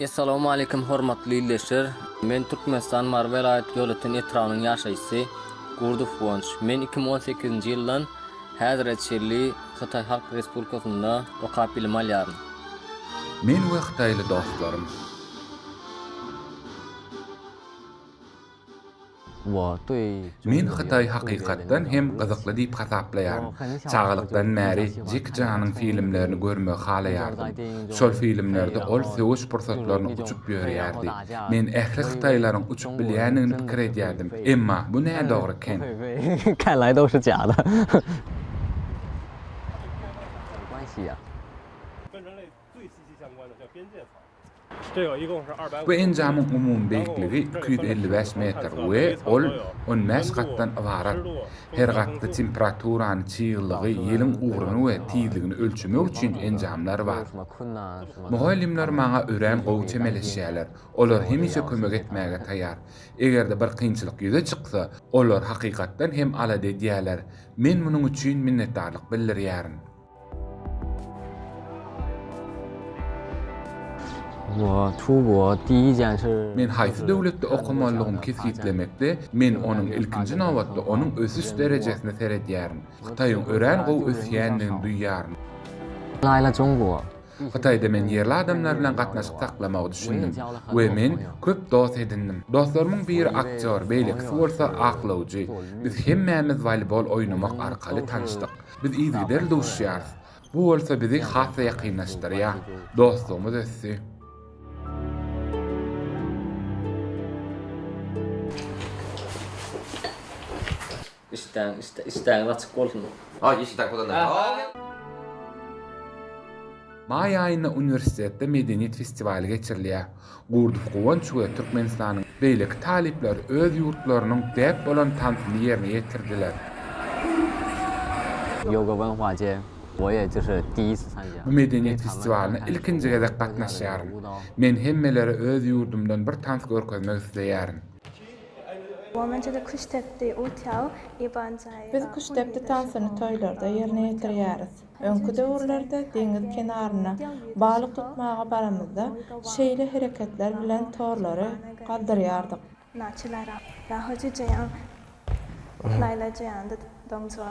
Assalamu alaykum hormatly izleşler. Men Türkmenistan Mar velayet ýöretini etranyň ýaşaýsy Gurduf Wonç. Men 2018-nji ýyldan häzir Çili Hytaý Halk Respublikasynda okap bilim alýarym. Men we Hytaýly dostlarym Men Hytaý hakykatdan hem gyzykly diýip hasaplaýarym. Çağalykdan märi Jack Chan'yň filmlerini görmek halaýardym. Şol filmlerde ol söwüş pursatlaryny uçup ýörýärdi. Men ähli Hytaýlaryň uçup bilýänini pikir edýärdim. Emma bu näme dogry eken? 看来都是假的。没关系呀。跟人类最息息相关的叫边界草。这个一共是250。 Bu enjamyň umum beýikligi 255 metr we ol 15 gatdan ibarat. Her gatda temperaturany, çyýylygy, ýeliň ugruny we tizligini ölçmek üçin enjamlar bar. Mugallimler maňa ören gowy çemeleşýärler. Olar hemişe kömek etmäge taýýar. Egerde bir kynçylyk ýüze çyksa, olar hakykatdan hem alady edýärler. Men munuň üçin minnetdarlyk bildirýärim. Men haýsy döwletde okumalygym kesitlemekde, men onuň ilkinji nowatda onuň ösüş derejesini seredýärim. Hytaýyň ören gowy ösýändigini duýýarym. 来了中国。 Hytaýda men ýerli adamlar bilen gatnaşyp saklamagy düşündim we men köp dost edindim. Dostlarymyň biri aktyor, beýlekçi bolsa aklawjy. Biz hemmämiz volleybol oynamak arkaly tanışdyk. Biz izgider duşýarys. Bu bolsa bizi hasa ýakynlaşdyrýar. Dostluğumuz össü. İşten açık bolsun. May aýynda uniwersitetde medeniýet festivali geçirilýär. Gurduf Wonç we Türkmenistanyň beýleki talipler öz ýurtlarynyň däp bolan tansyny ýerine ýetirdiler. 有个文化节，我也就是第一次参加。 Bu medeniýet festivalina ilkinji gezek gatnaşýarym. Men hemmeleri öz ýurdumdan bir tans görkezmek isleýärim. Biz kuştepde tansını toylarda yerine ýetirýäris. Öňkü döwürlerde deňiz kenaryna balyk tutmaga baramyzda şeýle hereketler bilen torlary galdyrýardyk. 然后就这样来了这样的动作。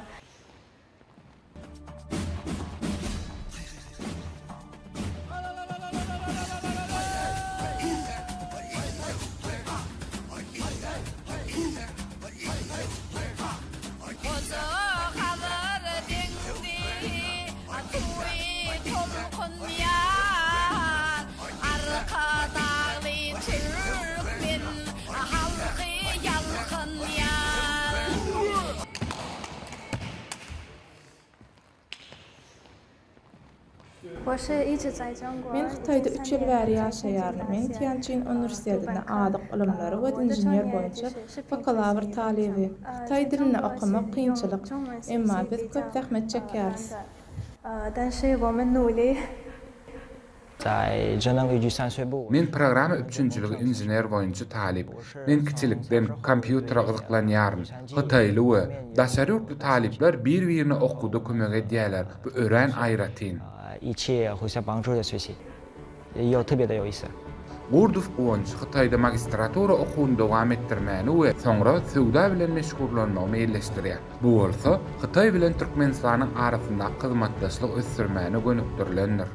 Men Hytaýda 3 ýyl bäri ýaşaýarym. Men Tianjin Uniwersitetinde adyk ilmleri we inženýer boýunça bakalavr talibi. Hytaý dilini okumak kynçylyk, emma biz köp zähmet çekýäris. 但是我们努力。 在智能语句3岁部。 Men programa 3-nji inženýer boýunça talip. Men kiçilikden kompýutera gyzyklanýarym. Hytaýly we daşary ýurtly talipler bir-birine okuda kömek edýärler. Bu ören aýratyn. 一切互相帮助的学习，特别的有意思。 Gurduf Wonç Hytaýda magistratura okuwyny dowam etdirmäni we soňra sowda bilen meşgullanmagy meýilleşdirýär. Bu bolsa Hytaý bilen Türkmenistanyň arasynda hyzmatdaşlyk ösdürmäni gönükdirlendir.